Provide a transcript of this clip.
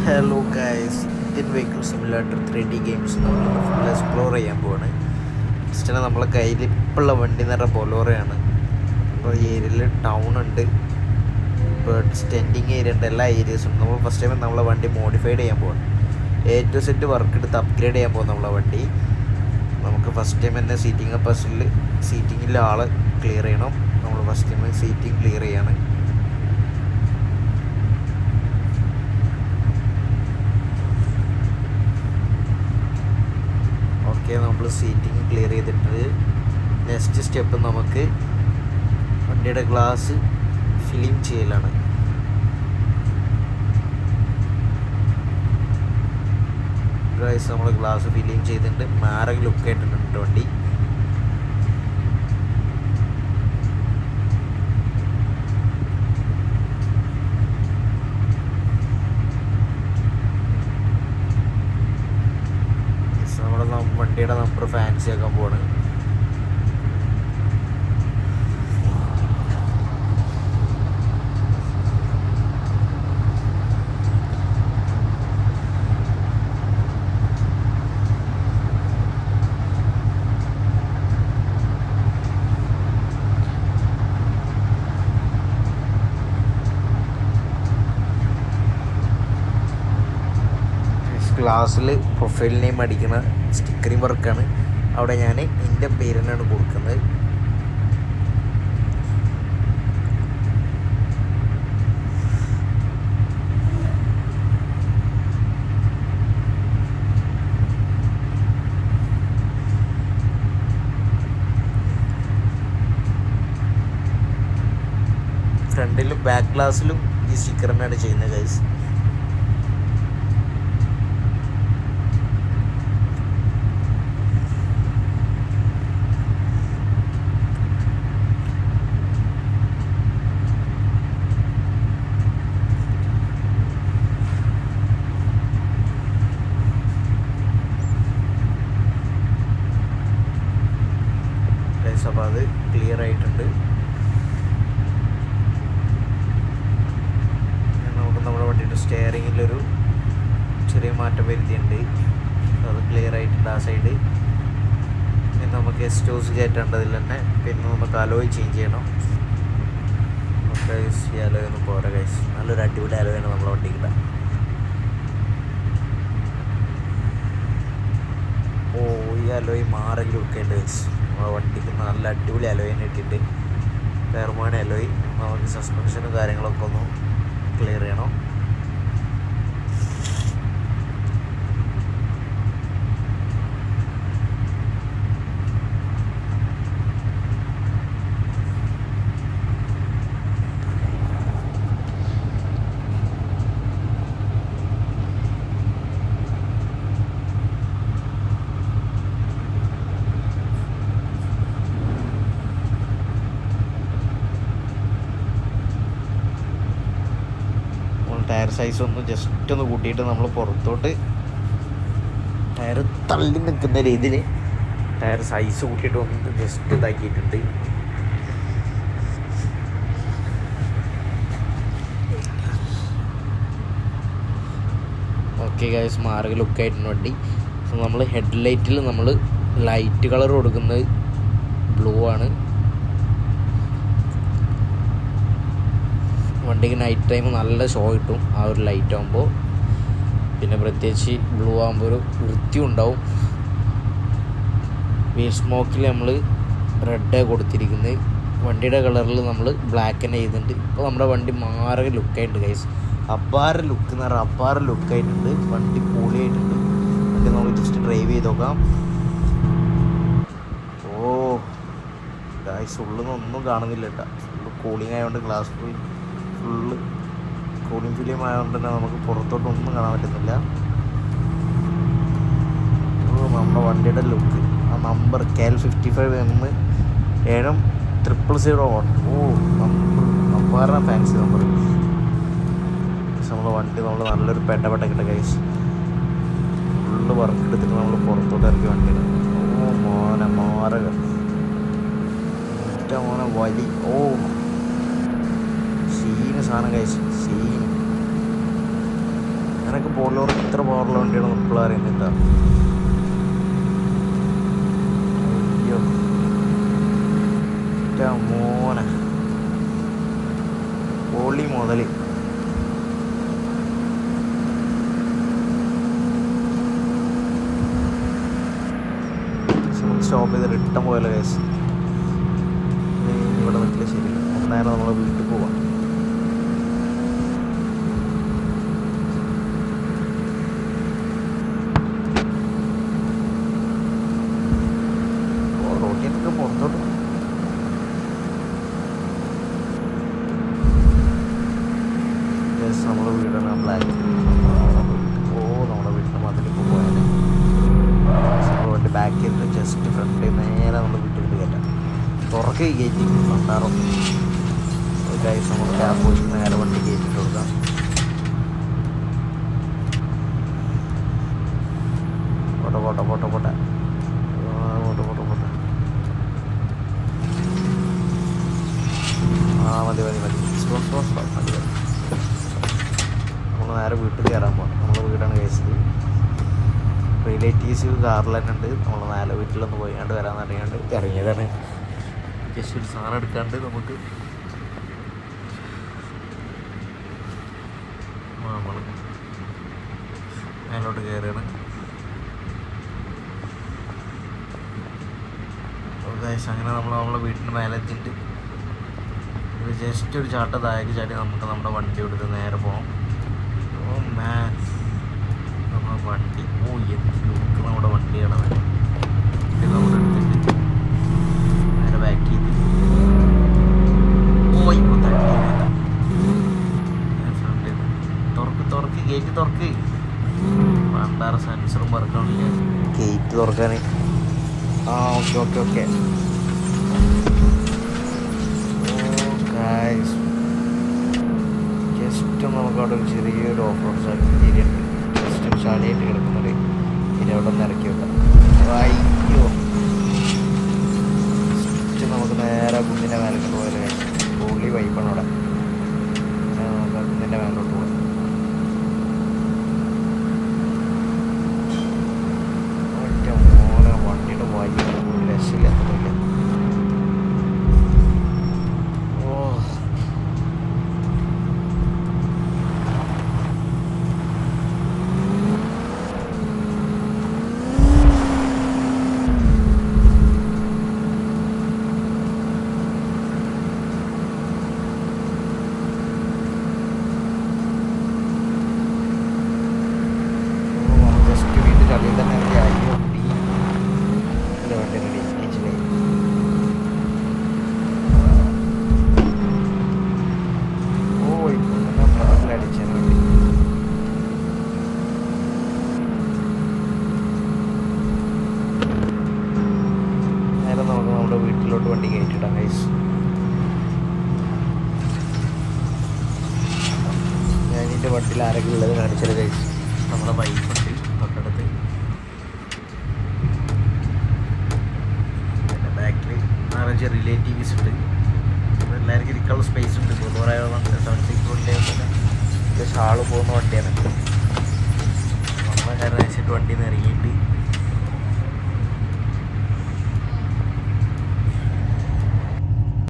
Hello guys, Indian vehicle simulator 3D games നമ്മൾ full explore ചെയ്യാൻ പോവാണ്. ഫസ്റ്റ് നമ്മളെ കയ്യിൽ ഇപ്പോഴുള്ള വണ്ടി എന്ന് പറഞ്ഞാൽ ബൊലോറയാണ്. അപ്പോൾ ഈ ഏരിയയിൽ ടൗൺ ഉണ്ട്, സ്റ്റെൻഡിങ് ഏരിയ ഉണ്ട്, എല്ലാ ഏരിയസും ഉണ്ട്. നമ്മൾ ഫസ്റ്റ് ടൈം നമ്മളെ വണ്ടി മോഡിഫൈഡ് ചെയ്യാൻ പോവാണ്. A to Z വർക്ക് എടുത്ത് അപ്ഗ്രേഡ് ചെയ്യാൻ പോകും നമ്മളെ വണ്ടി. നമുക്ക് ഫസ്റ്റ് ടൈം തന്നെ സീറ്റിങ്ങിൽ ആളെ ക്ലിയർ ചെയ്യണം. നമ്മൾ ഫസ്റ്റ് ടൈം സീറ്റിംഗ് ക്ലിയർ ചെയ്യാണ്. നമ്മൾ സീറ്റിംഗ് ക്ലിയർ ചെയ്തിട്ട് നെക്സ്റ്റ് സ്റ്റെപ്പ് നമുക്ക് വണ്ടിയുടെ ഗ്ലാസ് ഫിലിം ചെയ്യലാണ്. നമ്മൾ ഗ്ലാസ് ഫിലിം ചെയ്തിട്ട് മാരക ലുക്ക് ആയിട്ടുണ്ട് വണ്ടി. വണ്ടിയുടെ നമ്പർ ഫാൻസി ആക്കാൻ പോവാണ്. ഗ്ലാസ്സിൽ പ്രൊഫൈൽ നെയിം അടിക്കുന്ന സ്റ്റിക്കറിങ് വർക്കാണ്. അവിടെ ഞാൻ എൻ്റെ പേര് തന്നെയാണ് കൊടുക്കുന്നത്. ഫ്രണ്ടിലും ബാക്ക് ഗ്ലാസ്സിലും ഈ സ്റ്റിക്കർ തന്നെയാണ് ചെയ്യുന്നത് ഗൈസ്. അപ്പോൾ അത് ക്ലിയർ ആയിട്ടുണ്ട്. നമുക്ക് നമ്മുടെ വണ്ടിയുടെ സ്റ്റെയറിങ്ങിലൊരു ചെറിയ മാറ്റം വരുത്തിയിട്ടുണ്ട്. അത് ക്ലിയർ ആയിട്ടുണ്ട് ആ സൈഡ്. പിന്നെ നമുക്ക് എക്സ്റ്റോസ് കയറ്റേണ്ടതിൽ തന്നെ. പിന്നെ നമുക്ക് അലോയ് ചേഞ്ച് ചെയ്യണം. ഗൈസ്, ഈ അലോയ് ഒന്നും പോരാ ഗൈസ്. നല്ലൊരു അടിപൊളി അലോയാണ് നമ്മുടെ വണ്ടിക്കില്ല. ഈ അലോയ് മാറി ലുക്കുണ്ട് ഗൈസ്. നമ്മുടെ വണ്ടിക്ക് നല്ല അടിപൊളി അലോയിന് ഇട്ടിട്ട് പെർമാൻ അലോയ്. നമുക്ക് സസ്പെൻഷനും കാര്യങ്ങളൊക്കെ ഒന്ന് ക്ലിയർ ചെയ്യണം. ടയർ സൈസ് ഒന്ന് ജസ്റ്റ് ഒന്ന് കൂട്ടിയിട്ട് നമ്മൾ പുറത്തോട്ട് ടയർ തള്ളി നിൽക്കുന്ന രീതിയിൽ ടയർ സൈസ് കൂട്ടിയിട്ട് ഒന്ന് ജസ്റ്റ് ഇതാക്കിയിട്ടുണ്ട്. ഓക്കെ ഗൈസ്, മാർഗ ലുക്കായിട്ടുണ്ട് വണ്ടി. സോ നമ്മൾ ഹെഡ് ലൈറ്റിൽ നമ്മൾ ലൈറ്റ് കളർ കൊടുക്കുന്നത് ബ്ലൂ ആണ്. വണ്ടിക്ക് നൈറ്റ് ടൈം നല്ല ഷോ കിട്ടും ആ ഒരു ലൈറ്റ് ആകുമ്പോൾ. പിന്നെ പ്രത്യേകിച്ച് ബ്ലൂ ആകുമ്പോൾ ഒരു വൃത്തിയും ഉണ്ടാവും. വീൽ സ്മോക്കിൽ നമ്മൾ റെഡ് കൊടുത്തിരിക്കുന്നത്. വണ്ടിയുടെ കളറിൽ നമ്മൾ ബ്ലാക്ക് തന്നെ ചെയ്തിട്ടുണ്ട്. ഇപ്പോൾ നമ്മുടെ വണ്ടി മാറക ലുക്കായിട്ടുണ്ട് ഗൈസ്. അപ്പാര ലുക്ക് എന്ന് പറഞ്ഞാൽ അപ്പാര ലുക്കായിട്ടുണ്ട്. വണ്ടി പൊളിയായിട്ടുണ്ട്. വണ്ടി നമുക്ക് ജസ്റ്റ് ഡ്രൈവ് ചെയ്ത് നോക്കാം. ഗൈസ്, ഉള്ളിൽ നിന്നൊന്നും കാണുന്നില്ല കേട്ടോ. ഫുള്ള് കൂളിംഗ് ആയതുകൊണ്ട് ഗ്ലാസ് ഫുള്ള് കൂളിംഗ് ഫിലിം ആയതുകൊണ്ട് തന്നെ നമുക്ക് പുറത്തോട്ടൊന്നും കാണാൻ പറ്റുന്നില്ല. നമ്മുടെ വണ്ടിയുടെ ലുക്ക്, ആ number KL55M 7001. Number fancy number. നമ്മുടെ വണ്ടി നമ്മൾ നല്ലൊരു പെട്ടപ്പെട്ടൊക്കെ ഗൈസ്. ഫുള്ള് വർക്ക് എടുത്തിട്ട് നമ്മൾ പുറത്തോട്ട് ഇറക്കി വണ്ടിയാണ്. മോനെ മാറക മോനെ വലി. സീന് സാധനം കഴിച്ചു. സീൻ അങ്ങനെ ഇതിനൊക്കെ ബോളോർ ഇത്ര പവറുള്ള വണ്ടിയാണ് നമ്മൾ അറിയുന്നില്ല. അയ്യോ മോനെ പൊളി മുതൽ. സ്റ്റോപ്പ് ചെയ്ത് റിട്ടേൺ പോയല്ലോ കേസ്. ഇവിടെ നിൽക്കില്ല, ശരിയില്ല. നേരെ നമ്മൾ വീട്ടിൽ പോവാം. റോട്ടിയൊക്കെ പുറത്തോട്ട് നമ്മുടെ വീടാണ് ബ്ലാക്ക്. നമ്മുടെ വീട്ടിൽ മതിലിപ്പോൾ പോയാൽ വണ്ടി ബാക്കിൽ നിന്ന് ജസ്റ്റ് ഫ്രണ്ടിൽ നേരെ നമ്മൾ വീട്ടിൽ കയറ്റാം. തുറക്ക് കയറ്റി ഉണ്ടാറും ഗൈസ്. നമ്മൾ ക്യാബ് പോയിട്ട് നേരെ വണ്ടി കയറ്റിട്ട് കൊടുക്കാം. പോട്ടെ പോട്ടെ പോട്ടെ പോട്ടെ പോട്ടെ പോട്ടെ പോട്ടെ. മതി മതി മതി. മതി. നമ്മൾ നേരെ വീട്ടിൽ കയറാൻ പോകണം. നമ്മളെ വീടാണ് കഴിച്ചത്. റിലേറ്റീവ്സ് കാറിൽ തന്നെ ഉണ്ട്. നമ്മൾ നേരെ വീട്ടിലൊന്ന് പോയാണ്ട് വരാമെന്ന് അറിയാണ്ട് ഇറങ്ങിയതാണ്. ജസ്റ്റ് ഒരു സാധനം എടുക്കാണ്ട് നമുക്ക് നമ്മൾ മേലോട്ട് കയറുകയാണ്. അങ്ങനെ നമ്മളെ വീട്ടിൻ്റെ മേലെ എത്തിയിട്ട് ജസ്റ്റ് ഒരു ചാട്ട താഴേക്ക് ചാടി നമുക്ക് നമ്മുടെ വണ്ടി എടുത്ത് നേരെ പോകാം. ഓ മാൻ, നമ്മുടെ വണ്ടി എന്ത് ലുക്ക് നമ്മുടെ വണ്ടിയാണ്. ഇത് നമ്മുടെ എടുത്തിട്ട് നേരെ ബാക്ക് ചെയ്ത് ഇപ്പോൾ തട്ടി ഫ്രണ്ട് തുറക്ക് ഗേറ്റ് തുറക്ക്. പണ്ടാറ് സെൻസറും പറക്കണില്ല ഗേറ്റ് തുറക്കാൻ. Okay okay okay. ജസ്റ്റ് നമുക്ക് അവിടെ ഒരു ചെറിയൊരു ഓഫ് റോഡ് ഏരിയ ഉണ്ട്. ജസ്റ്റ് ഒരു ചാലിയായിട്ട് കിടക്കുന്നത് ഇനി അവിടെ ഒന്ന് ഇറക്കി വെക്കാം. അയ്യോ, ജസ്റ്റ് നമുക്ക് നേരെ കുന്നിൻ്റെ മേലേക്ക് പോയാൽ പുള്ളി വൈപ്പാണ് അവിടെ. നമുക്ക് കുന്നിൻ്റെ മേലോട്ട് പോകാം. ഒറ്റ മോനെ വണ്ടിയുടെ വൈകി രക്ഷയില്ലാത്തതില്ല. വീട്ടിലോട്ട് വണ്ടി കയറ്റിട്ടാം ഗൈസ്. ഞാനിൻ്റെ വണ്ടിയിൽ ആരെങ്കിലും ഉള്ളത് കാണിച്ചത് ഗൈസ്. നമ്മുടെ വൈഫുണ്ട് തൊട്ടടുത്ത്. പിന്നെ ബാക്കിൽ 4-5 റിലേറ്റീവ്സ് ഉണ്ട്. എല്ലാവർക്കും ഇരിക്കാനുള്ള സ്പേസ് ഉണ്ട്. 76 ഷാള് പോകുന്ന വണ്ടിയാണ്. നമ്മളെ കാരണം വെച്ചിട്ട് വണ്ടിയിൽ നിന്ന് ഇറങ്ങിയിട്ട്